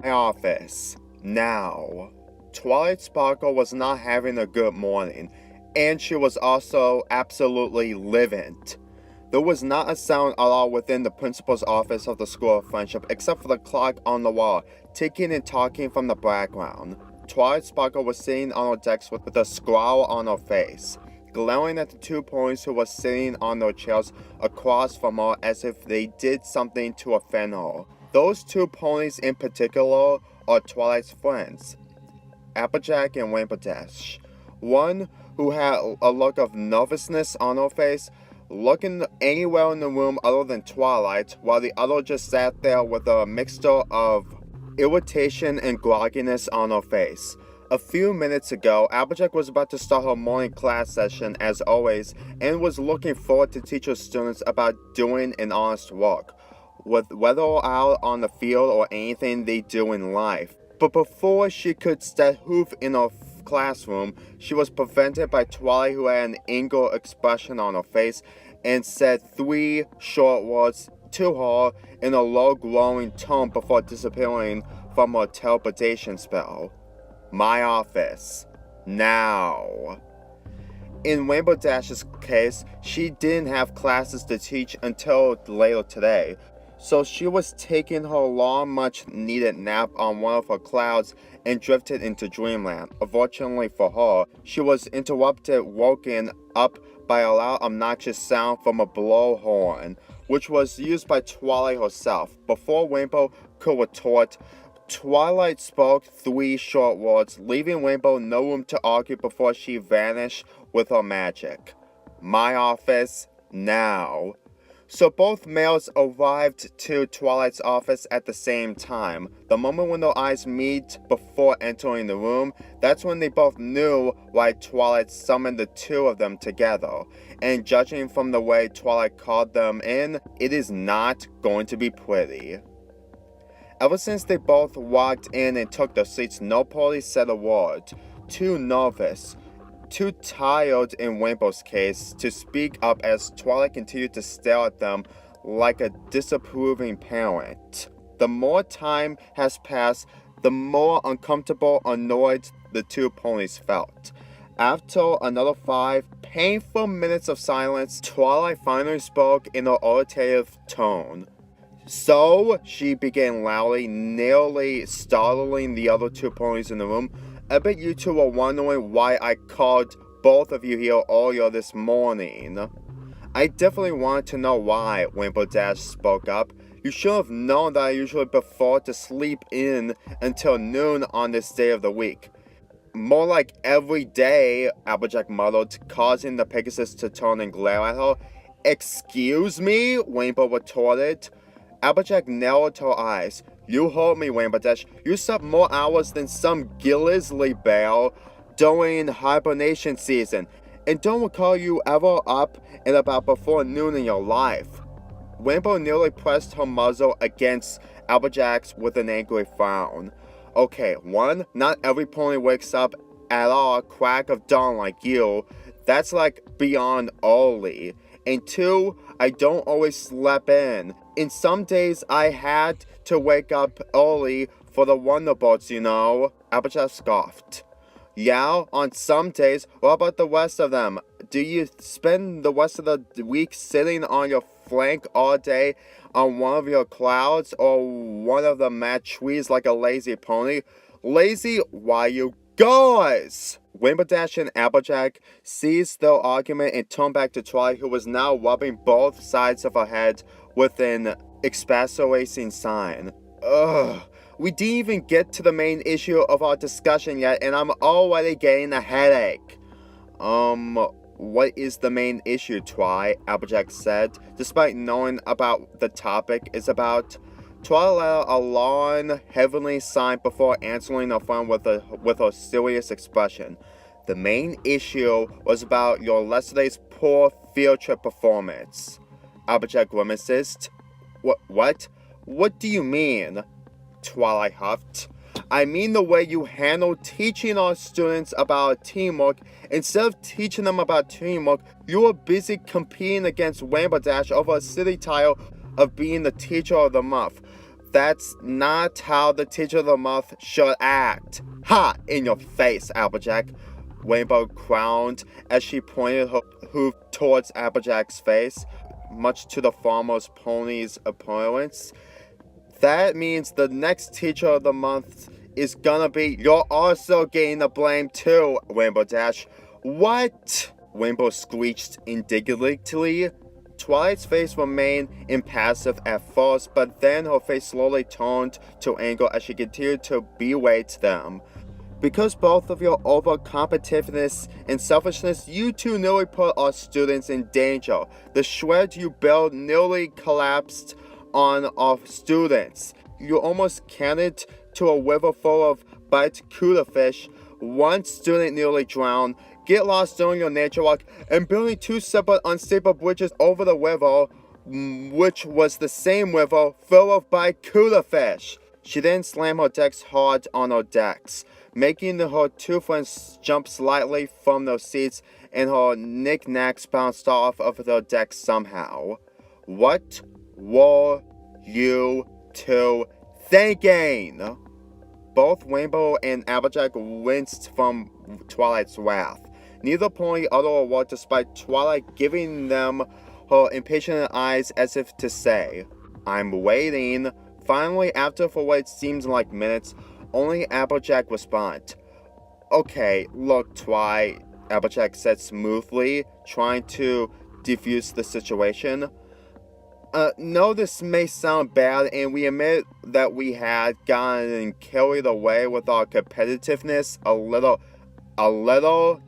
My office. Now. Twilight Sparkle was not having a good morning, and she was also absolutely livid. There was not a sound at all within the principal's office of the School of Friendship except for the clock on the wall, ticking and talking from the background. Twilight Sparkle was sitting on her desk with a scowl on her face, glaring at the two ponies who were sitting on their chairs across from her as if they did something to offend her. Those two ponies in particular are Twilight's friends, Applejack and Rainbow Dash. One who had a look of nervousness on her face, looking anywhere in the room other than Twilight, while the other just sat there with a mixture of irritation and grogginess on her face. A few minutes ago, Applejack was about to start her morning class session as always, and was looking forward to teach her students about doing an honest work, whether out on the field or anything they do in life. But before she could step hoof in her classroom, she was prevented by Twilight, who had an angry expression on her face and said 3 short words to her in a low glowing tone before disappearing from her teleportation spell. My office. Now. In Rainbow Dash's case, she didn't have classes to teach until later today, so she was taking her long, much-needed nap on one of her clouds and drifted into dreamland. Unfortunately for her, she was woken up by a loud, obnoxious sound from a blowhorn, which was used by Twilight herself. Before Rainbow could retort, Twilight spoke 3 short words, leaving Rainbow no room to argue before she vanished with her magic. My office. Now. So both males arrived to Twilight's office at the same time. The moment when their eyes meet before entering the room, that's when they both knew why Twilight summoned the two of them together. And judging from the way Twilight called them in, it is not going to be pretty. Ever since they both walked in and took their seats, nobody said a word. Too nervous, too tired in Rainbow's case to speak up as Twilight continued to stare at them like a disapproving parent. The more time has passed, the more uncomfortable, annoyed the two ponies felt. After another 5 painful minutes of silence, Twilight finally spoke in an authoritative tone. So, she began loudly, nearly startling the other two ponies in the room. I bet you two are wondering why I called both of you here earlier this morning. I definitely wanted to know why, Rainbow Dash spoke up. You should have known that I usually prefer to sleep in until noon on this day of the week. More like every day, Applejack muttered, causing the Pegasus to turn and glare at her. Excuse me? Rainbow retorted. Applejack narrowed her eyes. You heard me, Rainbow Dash. You slept more hours than some grizzly bear during hibernation season, and don't recall you ever up and about before noon in your life. Rainbow nearly pressed her muzzle against Applejack's with an angry frown. Okay, 1, not every pony wakes up at all crack of dawn like you. That's like beyond early. And 2, I don't always sleep in. In some days, I had to wake up early for the Wonderbolts, you know. Applejack scoffed. Yeah, on some days. What about the rest of them? Do you spend the rest of the week sitting on your flank all day on one of your clouds or one of the mad trees like a lazy pony? Lazy? Why, you guys! Rainbow Dash and Applejack ceased their argument and turned back to Twilight, who was now rubbing both sides of her head with an expostulating sign. Ugh. We didn't even get to the main issue of our discussion yet, and I'm already getting a headache. What is the main issue, Twi? Applejack said, despite knowing about the topic is about. Twilight let out a long, heavenly sigh before answering her friend with a serious expression. The main issue was about your yesterday's poor field trip performance. Applejack grimaced. What? What do you mean? Twilight huffed. I mean the way you handle teaching our students about teamwork. Instead of teaching them about teamwork, you were busy competing against Rainbow Dash over a silly title of being the teacher of the month. That's not how the teacher of the month should act. Ha! In your face, Applejack. Rainbow frowned as she pointed her hoof towards Applejack's face, much to the farmer's pony's abhorrence. That means the next teacher of the month is gonna be. You're also getting the blame too, Rainbow Dash. What? Rainbow screeched indignantly. Twilight's face remained impassive at first, but then her face slowly turned to anger as she continued to berate them. Because both of your overcompetitiveness and selfishness, you two nearly put our students in danger. The shred you built nearly collapsed on our students. You almost canted to a river full of bite cuttlefish. One student nearly drowned. Get lost during your nature walk, and building two separate unstable bridges over the river, which was the same river full of bite cuttlefish. She then slammed her decks hard on her decks, making her two friends jump slightly from their seats, and her knickknacks bounced off of their decks somehow. What were you two thinking? Both Rainbow and Applejack winced from Twilight's wrath. Neither pony uttered a word despite Twilight giving them her impatient eyes as if to say, I'm waiting. Finally, after for what seemed like minutes, only Applejack responded. Okay, look, Twilight, Applejack said smoothly, trying to defuse the situation. No, this may sound bad, and we admit that we had gotten carried away with our competitiveness a little,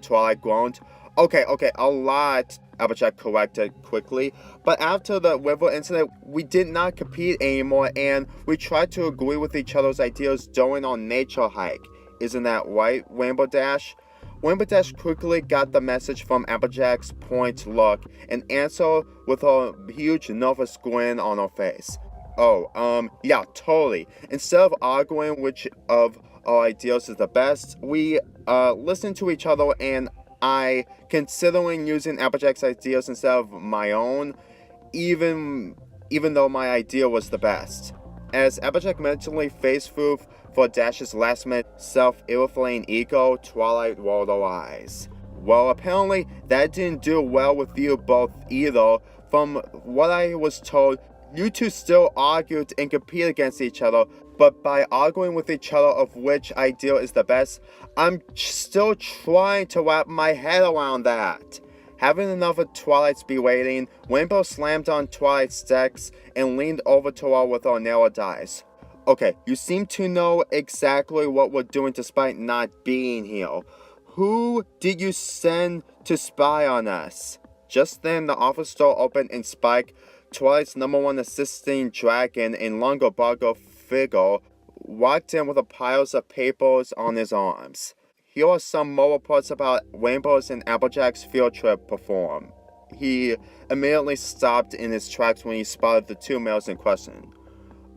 Twilight groaned. Okay, a lot, Applejack corrected quickly. But after the river incident, we did not compete anymore, and we tried to agree with each other's ideas during our nature hike. Isn't that right, Rainbow Dash? Rainbow Dash quickly got the message from Applejack's point look and answered with a huge nervous grin on her face. Oh, yeah, totally. Instead of arguing which of our ideas is the best, we listened to each other, and I considering using Applejack's ideas instead of my own, even though my idea was the best. As Applejack mentally faced through for Dash's last-minute self-irritating ego, Twilight rolled her eyes. Well, apparently that didn't do well with you both either. From what I was told, you two still argued and competed against each other, but by arguing with each other of which idea is the best, I'm still trying to wrap my head around that. Having enough of Twilight's berating, Rainbow slammed on Twilight's decks and leaned over to her with her narrowed eyes. Okay, you seem to know exactly what we're doing despite not being here. Who did you send to spy on us? Just then, the office door opened and Spike, Twilight's #1 assisting dragon and Longobargo figure, walked in with a piles of papers on his arms. Here are some more reports about Rainbow's and Applejack's field trip perform. He immediately stopped in his tracks when he spotted the two males in question.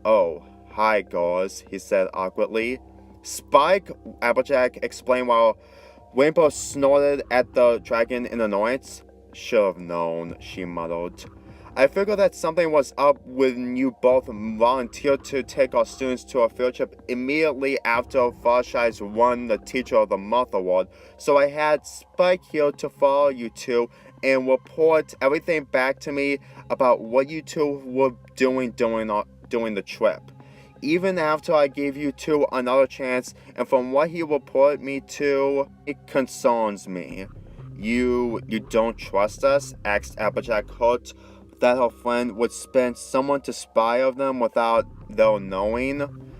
Oh, hi girls, he said awkwardly. Spike, Applejack explained while Rainbow snorted at the dragon in annoyance. Should have known, she muttered. I figured that something was up when you both volunteered to take our students to a field trip immediately after Farshide's won the Teacher of the Month award, so I had Spike here to follow you two and report everything back to me about what you two were doing during the trip. Even after I gave you two another chance, and from what he reported me to, it concerns me. You don't trust us? Asked Applejack, hurt that her friend would spend someone to spy on them without their knowing.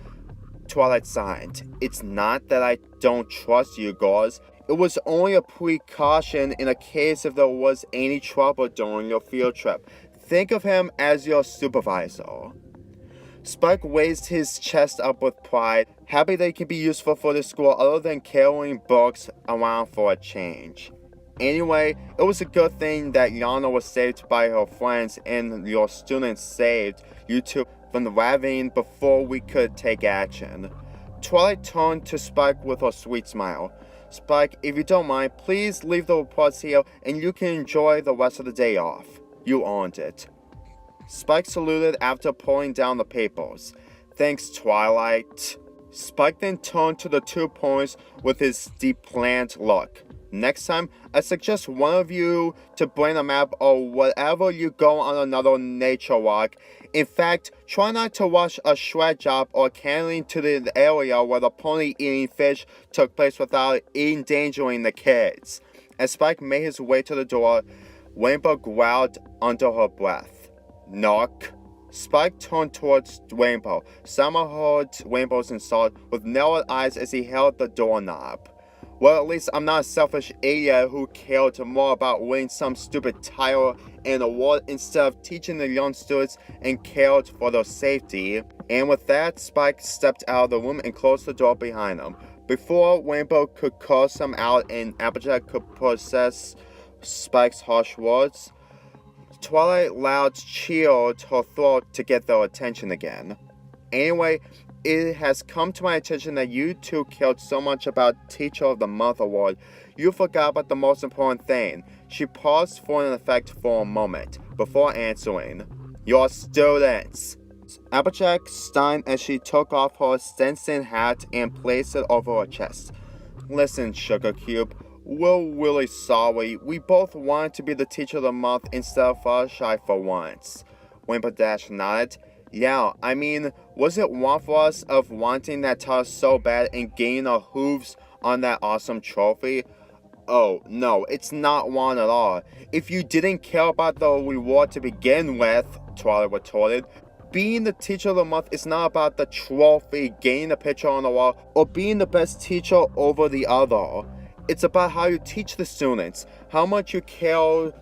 Twilight sighed. It's not that I don't trust you girls. It was only a precaution in a case if there was any trouble during your field trip. Think of him as your supervisor. Spike raised his chest up with pride, happy they could be useful for the school other than carrying books around for a change. Anyway, it was a good thing that Yana was saved by her friends and your students saved you two from the ravine before we could take action. Twilight turned to Spike with a sweet smile. Spike, if you don't mind, please leave the reports here and you can enjoy the rest of the day off. You earned it. Spike saluted after pulling down the papers. Thanks, Twilight. Spike then turned to the 2 points with his deplanned look. Next time, I suggest one of you to bring a map or whatever you go on another nature walk. In fact, try not to rush a shred job or canneling to the area where the pony eating fish took place without endangering the kids. As Spike made his way to the door, Rainbow growled under her breath. Knock. Spike turned towards Rainbow. Summer heard Rainbow's insult with narrowed eyes as he held the doorknob. Well, at least I'm not a selfish idiot who cared more about winning some stupid title and award instead of teaching the young students and cared for their safety. And with that, Spike stepped out of the room and closed the door behind him. Before Rainbow could curse him out and Applejack could process Spike's harsh words, Twilight loud cheered her throat to get their attention again. Anyway, it has come to my attention that you two cared so much about Teacher of the Month award, you forgot about the most important thing. She paused for an effect for a moment, before answering. Your students! Applejack shined as she took off her Stetson hat and placed it over her chest. Listen, Sugar Cube, we're really sorry. We both wanted to be the Teacher of the Month instead of Fluttershy for once. Rainbow Dash nodded. Yeah, I mean, was it one for us of wanting that title so bad and getting our hooves on that awesome trophy? Oh, no, it's not one at all. If you didn't care about the reward to begin with, Twilight retorted, being the Teacher of the Month is not about the trophy, getting a picture on the wall, or being the best teacher over the other. It's about how you teach the students, how much you cared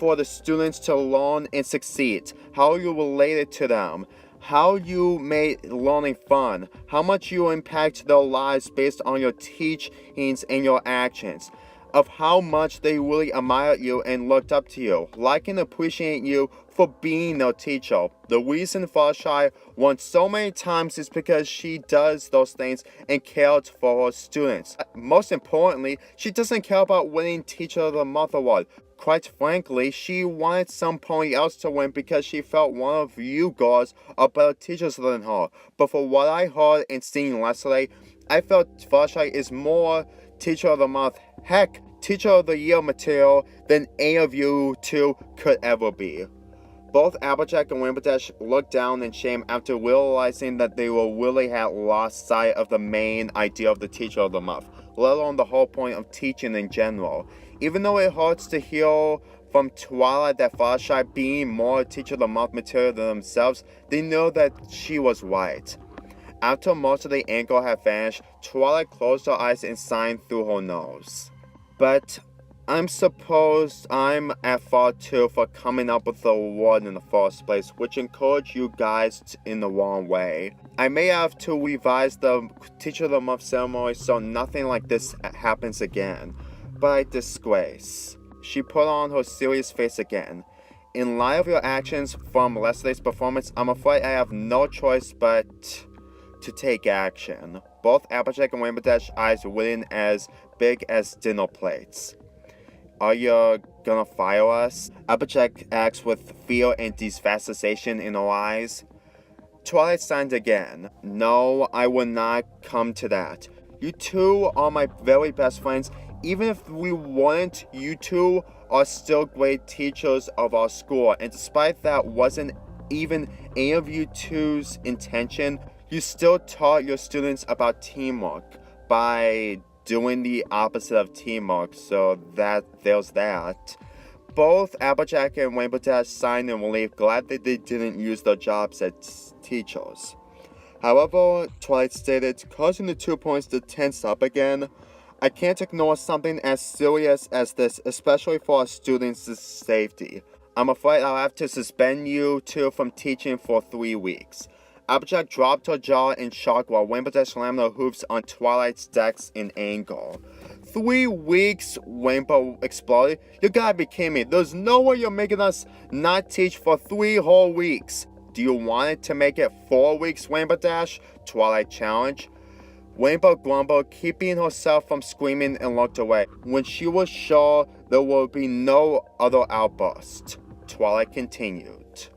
for the students to learn and succeed, how you related to them, how you made learning fun, how much you impact their lives based on your teachings and your actions, of how much they really admired you and looked up to you, like and appreciate you for being their teacher. The reason Fluttershy won so many times is because she does those things and cared for her students. Most importantly, she doesn't care about winning Teacher of the Month award. Quite frankly, she wanted somebody else to win because she felt one of you girls are better teachers than her. But for what I heard and seen yesterday, I felt Fluttershy is more Teacher of the Month, heck, Teacher of the Year material than any of you two could ever be. Both Applejack and Rainbow Dash looked down in shame after realizing that they really had lost sight of the main idea of the Teacher of the Month, let alone the whole point of teaching in general. Even though it hurts to hear from Twilight that Fluttershy being more Teacher of the Month material than themselves, they know that she was right. After most of the anger had vanished, Twilight closed her eyes and sighed through her nose. But I'm supposed I'm at fault too for coming up with the award in the first place, which encouraged you guys in the wrong way. I may have to revise the Teacher of the Month ceremony so nothing like this happens again. But I disgrace. She put on her serious face again. In light of your actions from yesterday's performance, I'm afraid I have no choice but to take action. Both Applejack and Rainbow Dash eyes widened as big as dinner plates. Are you gonna fire us? Applejack asked with fear and devastation in her eyes. Twilight signed again. No, I will not come to that. You two are my very best friends. Even if we weren't, you two are still great teachers of our school. And despite that wasn't even any of you two's intention, you still taught your students about teamwork by doing the opposite of teamwork, so there's that. Both Applejack and Rainbow Dash signed in relief, glad that they didn't use their jobs as teachers. However, Twilight stated, causing the 2 points to tense up again. I can't ignore something as serious as this, especially for our students' safety. I'm afraid I'll have to suspend you two from teaching for 3 weeks. Applejack dropped her jaw in shock while Rainbow Dash slammed her hooves on Twilight's decks in anger. 3 weeks? Rainbow exploded. You gotta be kidding me. There's no way you're making us not teach for 3 whole weeks. Do you want it to make it 4 weeks, Rainbow Dash? Twilight challenged. Rainbow grumbled, keeping herself from screaming, and looked away. When she was sure there would be no other outburst, Twilight continued.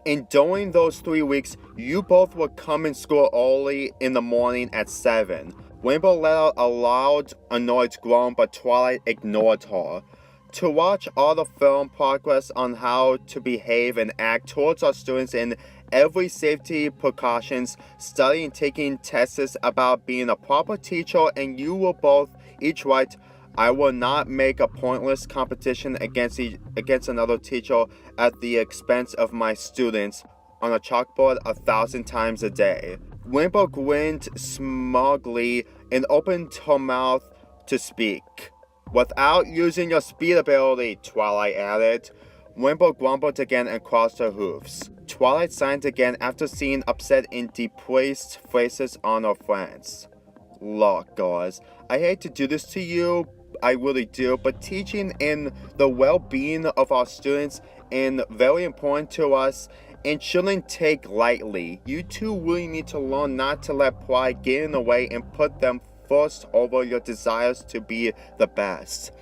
And during those 3 weeks, you both would come in school early in the morning at 7. Rainbow let out a loud, annoyed groan, but Twilight ignored her. To watch all the film progress on how to behave and act towards our students in every safety precautions, studying, taking tests about being a proper teacher, and you will both each write, "I will not make a pointless competition against another teacher at the expense of my students," on a chalkboard 1,000 times a day. Rainbow grinned smugly and opened her mouth to speak. "Without using your speed ability," Twilight added. Rainbow grumbled again and crossed her hoofs. Twilight sighed again after seeing upset and depressed faces on her friends. "Look, guys, I hate to do this to you, I really do, but teaching and the well-being of our students is very important to us and shouldn't take lightly. You two really need to learn not to let pride get in the way and put them first over your desires to be the best.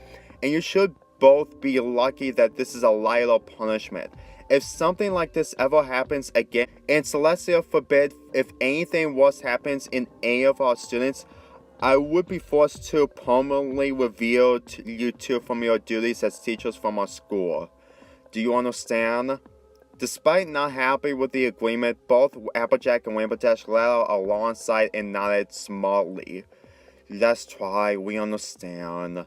And you should both be lucky that this is a lighter punishment. If something like this ever happens again, and Celestia forbid if anything worse happens in any of our students, I would be forced to permanently reveal you two from your duties as teachers from our school. Do you understand?" Despite not happy with the agreement, both Applejack and Rainbow Dash let out a long sigh and nodded smartly. "Let's try, we understand,"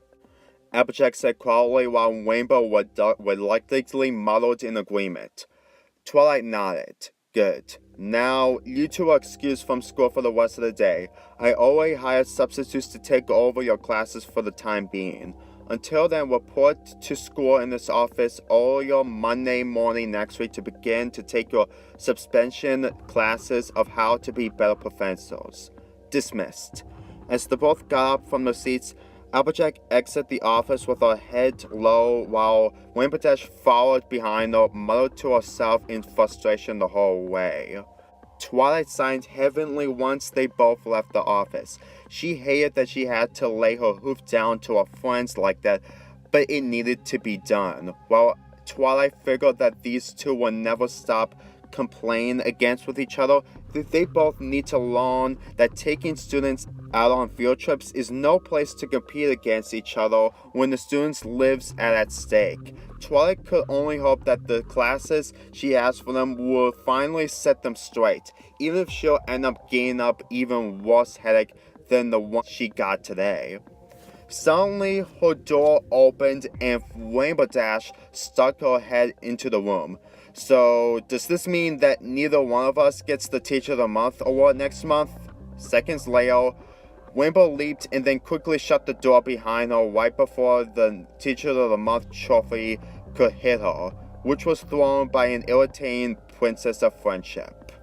Applejack said quietly while Rainbow would reluctantly muddled in agreement. Twilight nodded. "Good. Now, you two are excused from school for the rest of the day. I already hired substitutes to take over your classes for the time being. Until then, report to school in this office early Monday morning next week to begin to take your suspension classes of how to be better professors. Dismissed." As they both got up from their seats, Applejack exited the office with her head low while Rainbow Dash followed behind her, muttered to herself in frustration the whole way. Twilight sighed heavily once they both left the office. She hated that she had to lay her hoof down to her friends like that, but it needed to be done. While Twilight figured that these two would never stop complaining against with each other, they both need to learn that taking students out on field trips is no place to compete against each other when the students' lives are at stake. Twilight could only hope that the classes she has for them will finally set them straight, even if she'll end up getting up even worse headache than the one she got today. Suddenly, her door opened and Rainbow Dash stuck her head into the room. "So, does this mean that neither one of us gets the Teacher of the Month award next month?" Seconds later, Rainbow leaped and then quickly shut the door behind her right before the Teacher of the Month trophy could hit her, which was thrown by an irritating Princess of Friendship.